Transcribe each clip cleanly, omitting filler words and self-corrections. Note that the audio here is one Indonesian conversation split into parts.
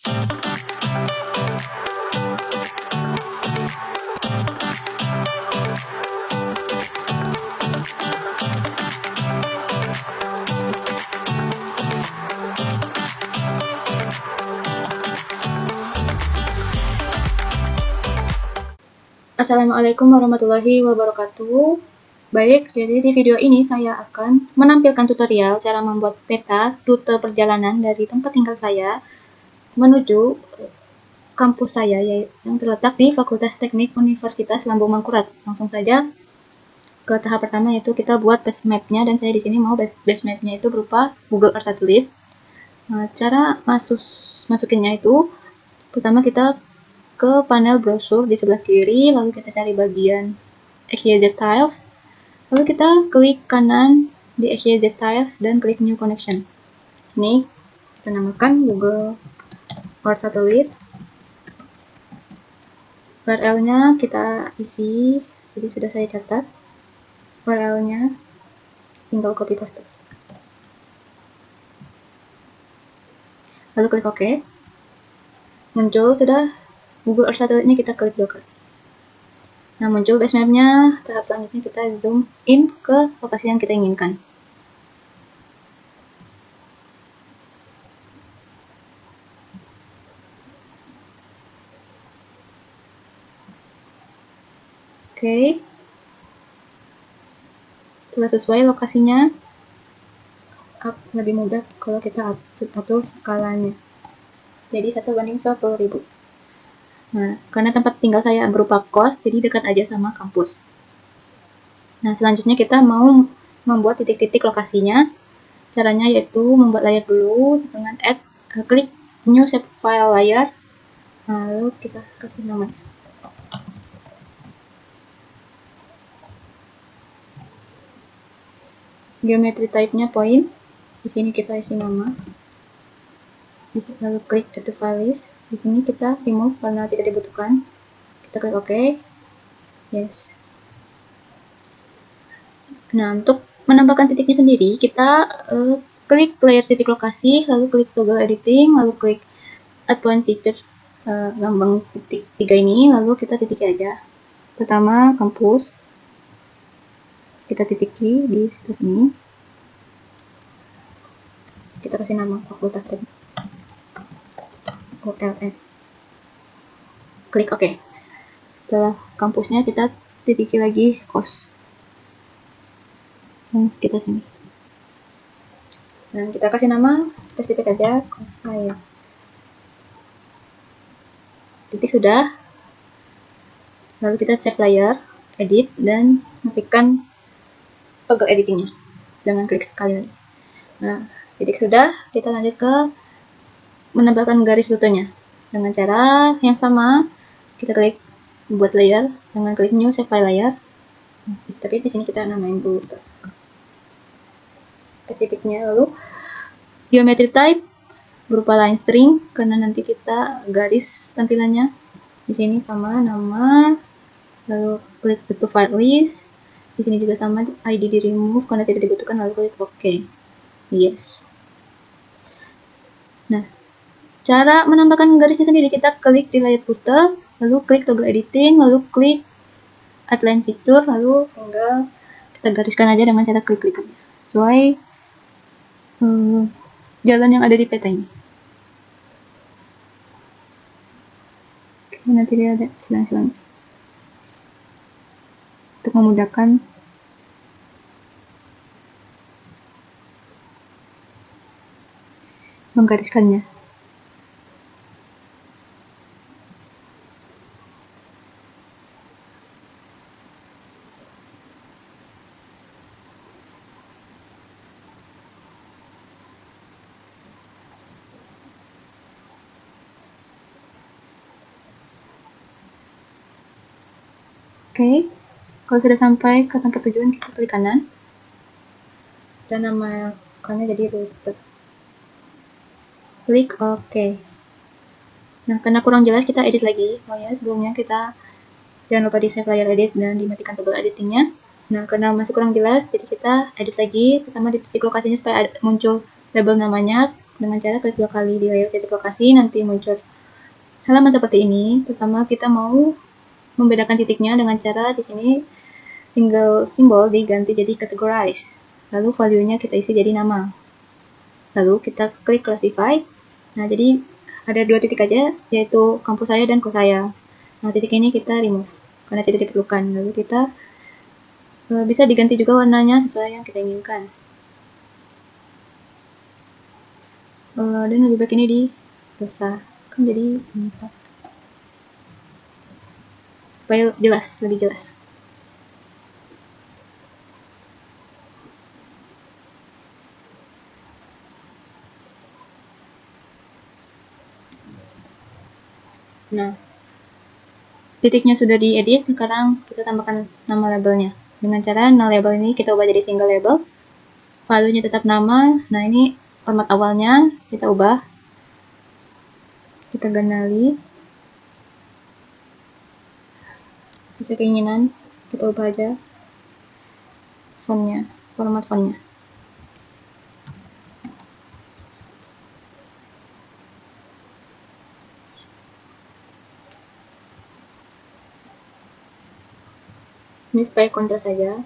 Assalamualaikum warahmatullahi wabarakatuh. Baik, jadi di video ini saya akan menampilkan tutorial cara membuat peta rute perjalanan dari tempat tinggal saya menuju kampus saya yang terletak di Fakultas Teknik Universitas Lambung Mangkurat. Langsung saja ke tahap pertama, yaitu kita buat base map-nya, dan saya di sini mau base map-nya itu berupa Google Earth Satellite. Nah, cara masukinnya itu pertama kita ke panel browser di sebelah kiri, lalu kita cari bagian XYZ Tiles, lalu kita klik kanan di XYZ Tiles dan klik New Connection. Ini kita namakan Google Earth Satellite. URL-nya kita isi, jadi sudah saya catat URL-nya, tinggal copy paste. Lalu klik OK. Muncul sudah Google Earth Satellite, ini kita klik 2 kali. Nah, muncul base map-nya. Tahap selanjutnya kita zoom in ke lokasi yang kita inginkan. Oke. Setelah sesuai lokasinya, lebih mudah kalau kita atur skalanya. Jadi 1:10.000. Nah, karena tempat tinggal saya berupa kos, jadi dekat aja sama kampus. Nah, selanjutnya kita mau membuat titik-titik lokasinya. Caranya yaitu membuat layer dulu dengan klik New Shape File Layer. Lalu kita kasih nama. Geometry type-nya point. Di sini kita isi nama. Lalu klik Add to File List. Di sini kita remove karena tidak dibutuhkan. Kita klik OK. Yes. Nah, untuk menambahkan titiknya sendiri, kita klik layer titik lokasi, lalu klik toggle editing, lalu klik add point feature lambang titik 3 ini, lalu kita titiki aja. Pertama, kampus. Kita titiki di situ ini. Kita kasih nama Fakultas Teknik ULF. Klik OK. Setelah kampusnya kita titiki lagi kos. Dan kita sini. Dan kita kasih nama spesifik aja, kos saya. Titik sudah. Lalu kita save layer, edit, dan matikan toggle editingnya dengan klik sekali lagi. Nah, titik sudah, kita lanjut ke menambahkan garis rutenya dengan cara yang sama. Kita klik buat layer dengan klik New Shape File Layer. Tapi di sini kita namain dulu spesifiknya. Lalu geometry type berupa line string, karena nanti kita garis tampilannya. Di sini sama nama. Lalu klik to file list. Di sini juga sama, ID di remove karena tidak dibutuhkan, lalu klik OK. Yes. Nah, cara menambahkan garisnya sendiri, kita klik di layer footer, lalu klik toggle editing, lalu klik add line feature, lalu tinggal kita gariskan aja dengan cara klik-klik aja sesuai jalan yang ada di peta ini. Oke, nanti dia ada selang-selang untuk memudahkan menggariskannya. Oke, kalau sudah sampai ke tempat tujuan, kita klik kanan dan namakannya jadi rute. Klik OK. Nah, karena kurang jelas, kita edit lagi. Oh ya, sebelumnya kita jangan lupa di save layer edit dan dimatikan toggle editingnya. Nah, karena masih kurang jelas, jadi kita edit lagi. Pertama di titik lokasinya supaya muncul label namanya. dengan cara klik 2 kali di layar titik lokasi, nanti muncul halaman seperti ini. Pertama kita mau membedakan titiknya dengan cara di sini single simbol diganti jadi categorize. Lalu value-nya kita isi jadi nama. Lalu kita klik classify. Nah, jadi ada 2 titik aja, yaitu kampus saya dan kos saya. Nah, titik ini kita remove karena tidak diperlukan. Lalu kita bisa diganti juga warnanya sesuai yang kita inginkan. Dan lebih baik ini dibesarkan jadi 4 supaya jelas, lebih jelas. Nah, titiknya sudah diedit, sekarang kita tambahkan nama labelnya. Dengan cara nama label ini kita ubah jadi single label. Value-nya tetap nama. Nah, ini format awalnya kita ubah. Kita ganali. Sesuai keinginan, kita ubah aja fontnya, format fontnya. Ini supaya kontras saja.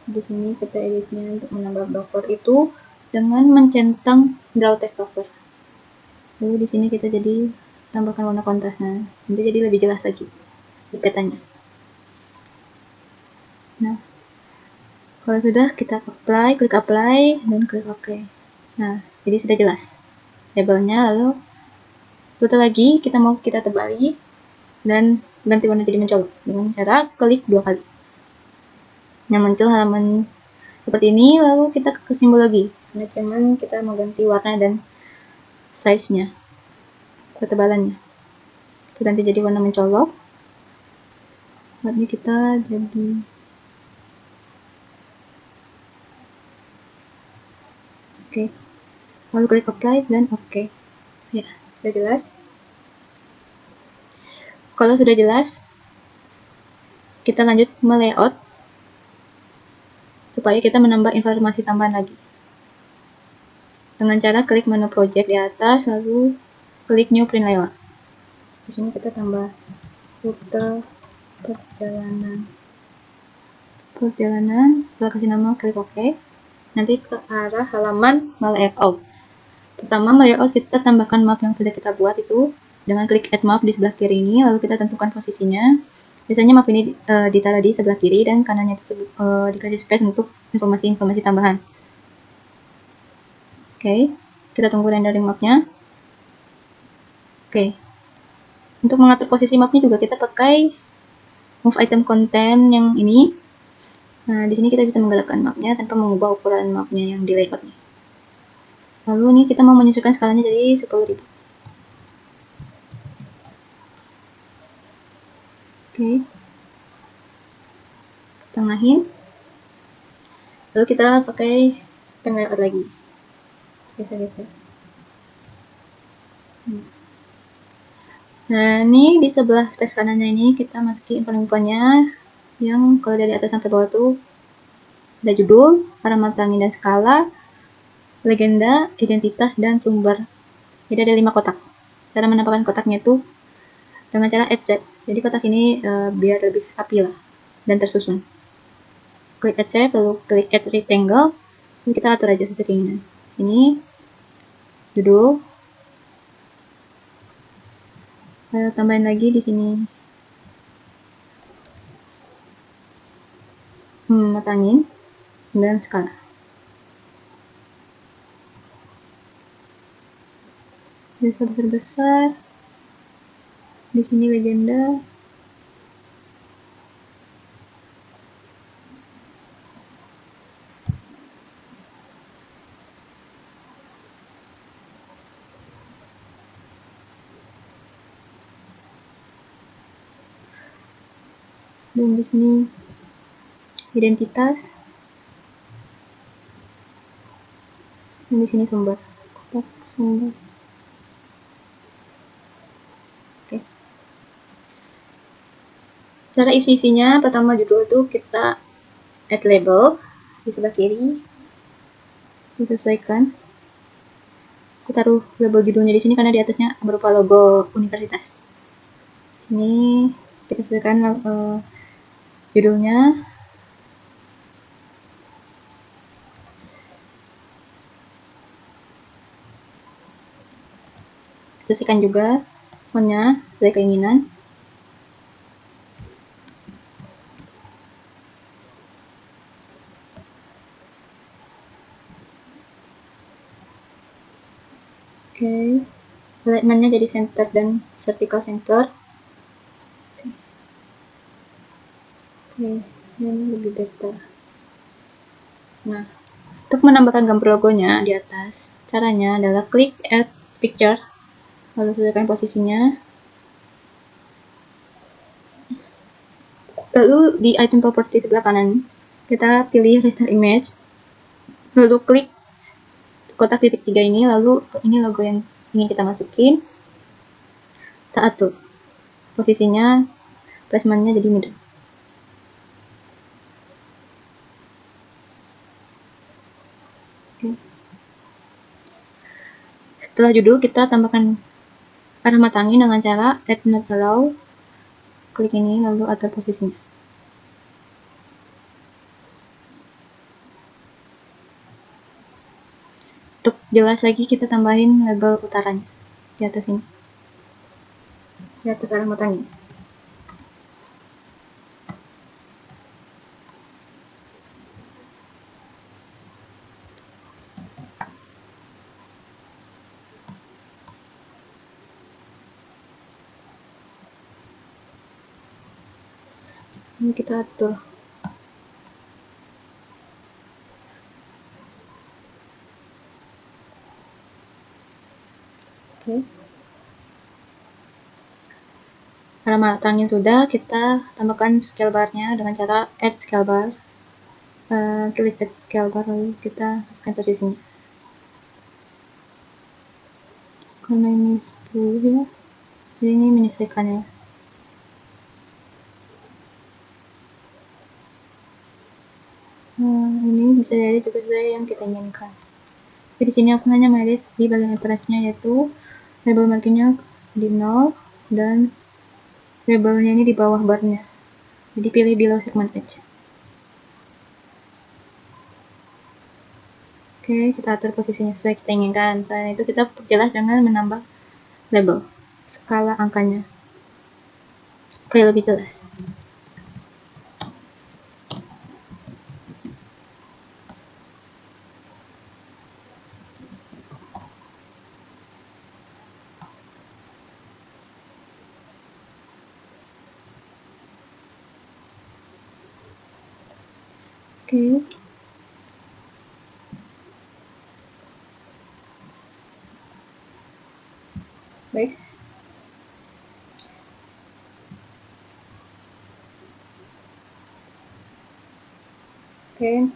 Di sini kita editnya untuk menambah buffer itu dengan mencentang draw text buffer. Lalu di sini kita jadi tambahkan warna kontrasnya, nanti jadi lebih jelas lagi di petanya. Nah, kalau sudah kita klik apply dan klik OK. Nah, jadi sudah jelas labelnya. Lalu rute lagi kita tebali dan ganti warna jadi mencolok dengan cara klik 2 kali. Nah, muncul halaman seperti ini. Lalu kita ke simbol lagi. Nah, cuman kita mau ganti warna dan size-nya, ketebalannya. Kita ganti jadi warna mencolok. Warnanya kita jadi oke. Lalu klik apply dan oke. Ya, sudah jelas. Kalau sudah jelas, kita lanjut melayout supaya kita menambah informasi tambahan lagi. Dengan cara klik menu project di atas, lalu klik new print layout. Di sini kita tambah rute perjalanan. Setelah kasih nama, klik OK. Nanti ke arah halaman layout. Pertama, layout kita tambahkan map yang sudah kita buat itu dengan klik add map di sebelah kiri ini. Lalu kita tentukan posisinya. Biasanya map ini ditaruh di sebelah kiri dan kanannya dikasih space untuk informasi-informasi tambahan. Oke, kita tunggu rendering mapnya. Oke, untuk mengatur posisi mapnya juga kita pakai move item content yang ini. Nah, di sini kita bisa menggerakkan mapnya tanpa mengubah ukuran mapnya yang di layoutnya. Lalu ini kita mau menyesuaikan skalanya jadi 10.000. Oke, tengahin. Lalu kita pakai pen layout lagi. Geser-geser. Nah, ini di sebelah space kanannya ini kita masukin info-infonya yang kalau dari atas sampai bawah tuh ada judul, parameter angin dan skala, legenda, identitas, dan sumber. Jadi ada 5 kotak. Cara menambahkan kotaknya itu dengan cara add shape. Jadi kotak ini biar lebih rapi lah dan tersusun. Klik add shape, lalu klik add rectangle, lalu kita atur aja sesuai keinginan. Ini judul, tambahin lagi di sini mata angin dan skala. Besar-besar. Di sini legenda. Dan di sini identitas. Dan di sini sumber. Kotak sumber. Oke. Cara isi-isinya, pertama judul itu kita add label di sebelah kiri. disesuaikan. Aku taruh label judulnya di sini karena di atasnya berupa logo universitas. Sini kita sesuaikan judulnya. Sesuaikan juga fontnya sesuai keinginan. Oke, alignmentnya jadi center dan vertical center. Oke, ini lebih better. Nah, untuk menambahkan gambar logonya di atas, caranya adalah klik add picture, lalu sesuaikan posisinya. Lalu di item property sebelah kanan, kita pilih restore image, lalu klik kotak titik 3 ini, lalu ini logo yang ingin kita masukin. Kita atur posisinya, placementnya jadi middle. Oke. Setelah judul, kita tambahkan arah matangin dengan cara add not allow. Klik ini, lalu atur posisinya. Untuk jelas lagi, kita tambahin label utaranya di atas ini, di atas arah matangin. Ini kita atur. Oke. Arah matangin sudah, kita tambahkan scale bar-nya dengan cara add scale bar. Klik add scale bar, lalu kita masukkan posisinya. Karena ini 10 ya, jadi ini menyesuaikannya. Ini bisa jadi juga sesuai yang kita inginkan. Jadi di sini aku hanya mengedit di bagian atasnya, yaitu label markingnya di 0 dan labelnya ini di bawah barnya. Jadi pilih below segment edge. Oke, kita atur posisinya sesuai kita inginkan. Selain itu kita perjelas dengan menambah label skala angkanya supaya lebih jelas. Oke. Baik. Oke.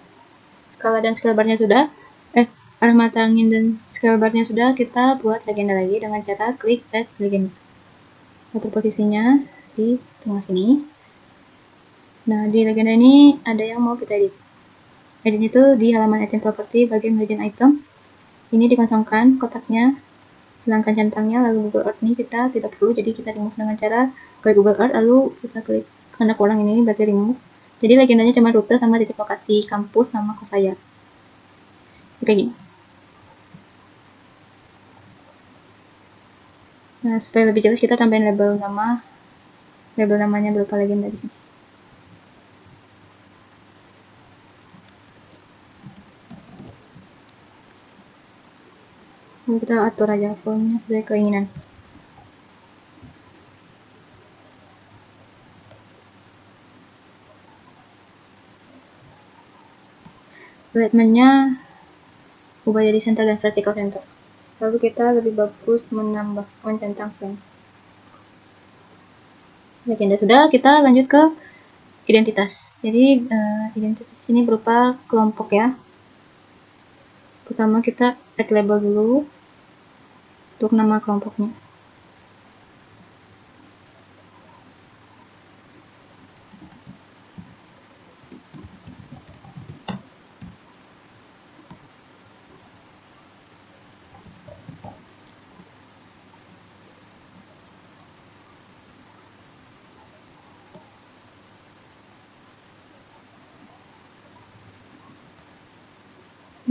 Skala dan scale bar-nya sudah. Arah matangin dan scale bar-nya sudah, kita buat legenda lagi dengan cara klik add legenda. Atur posisinya di tengah sini. Nah, di legenda ini ada yang mau kita edit. Edit itu di halaman item property bagian legend item. Ini dikosongkan kotaknya, hilangkan centangnya, lalu Google Earth ini kita tidak perlu, jadi kita remove dengan cara klik Google Earth, lalu kita klik tanda kurang ini berarti remove. Jadi legendanya cuma rute sama titik lokasi kampus sama kos saya. Kayak gini. Nah, supaya lebih jelas kita tambahin label nama, label namanya berupa legenda di sini. Lalu kita atur aja fontnya sesuai keinginan. Alignment-nya ubah jadi center dan vertical center. Lalu kita lebih bagus menambahkan centang frame. Legenda sudah, kita lanjut ke identitas. Jadi identitas ini berupa kelompok ya. Pertama kita add label dulu untuk nama kelompoknya.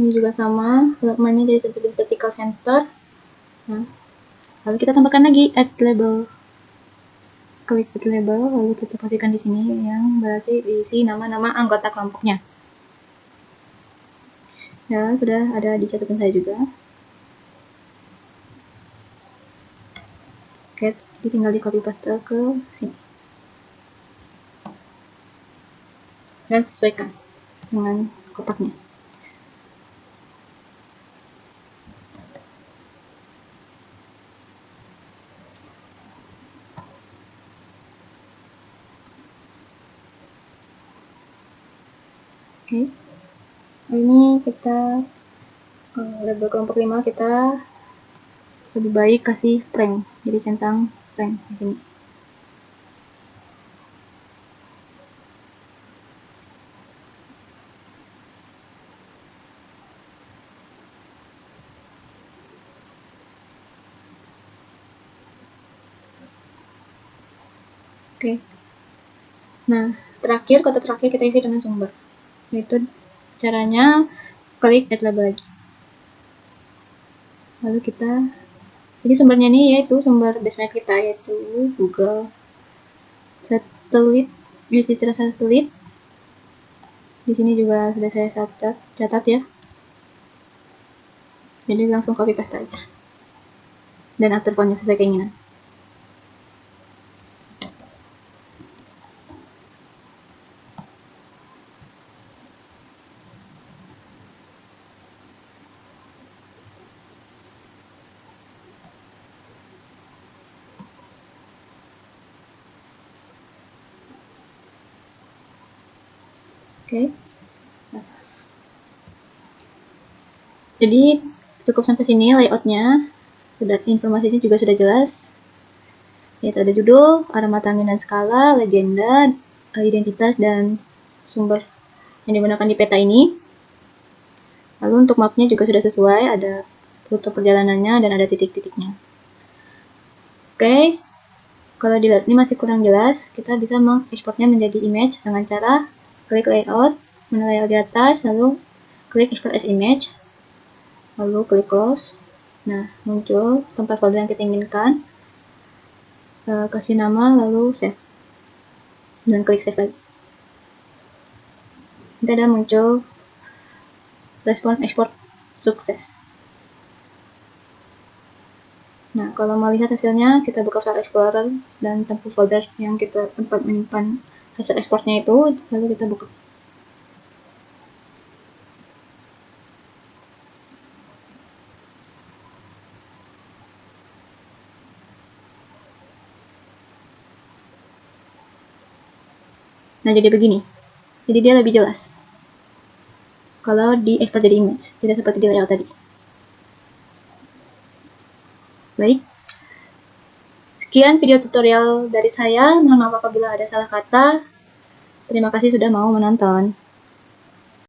Ini juga sama, halamannya jadi seperti vertical center. Nah, lalu kita tambahkan lagi add label. Klik add label, lalu kita posisikan di sini yang berarti diisi nama-nama anggota kelompoknya. Ya, sudah ada di catatan saya juga. Oke, tinggal di copy paste ke sini. Dan sesuaikan dengan kotaknya. Oke. Ini kita label kelompok 5 kita lebih baik kasih frame, jadi centang frame di sini. Oke. Nah, kotak terakhir kita isi dengan sumber. Yaitu caranya klik add label lagi. Lalu jadi sumbernya ini yaitu sumber basemap kita, yaitu Google Satelit, Citra Satelit. Di sini juga sudah saya catat ya. Jadi langsung copy paste aja. Dan atur fontnya sesuai keinginan. Oke. Jadi cukup sampai sini layoutnya. Informasinya juga sudah jelas. Yaitu ada judul, aroma tangin dan skala, legenda, identitas, dan sumber yang digunakan di peta ini. Lalu untuk mapnya juga sudah sesuai, ada rute perjalanannya dan ada titik-titiknya. Oke, kalau dilihat ini masih kurang jelas, kita bisa mengekspornya menjadi image dengan cara klik layout, menu layout di atas, lalu klik export as image, lalu klik close. Nah, muncul tempat folder yang kita inginkan. Kasih nama, lalu save. Dan klik save lagi. Nanti ada muncul respon export sukses. Nah, kalau mau lihat hasilnya, kita buka file explorer dan tempat folder yang kita tempat menyimpan hasil ekspornya itu, lalu kita buka. Nah, jadi begini. Jadi dia lebih jelas kalau diekspor jadi image, tidak seperti di layout tadi. Baik. Sekian video tutorial dari saya. Mohon maaf apabila ada salah kata. Terima kasih sudah mau menonton.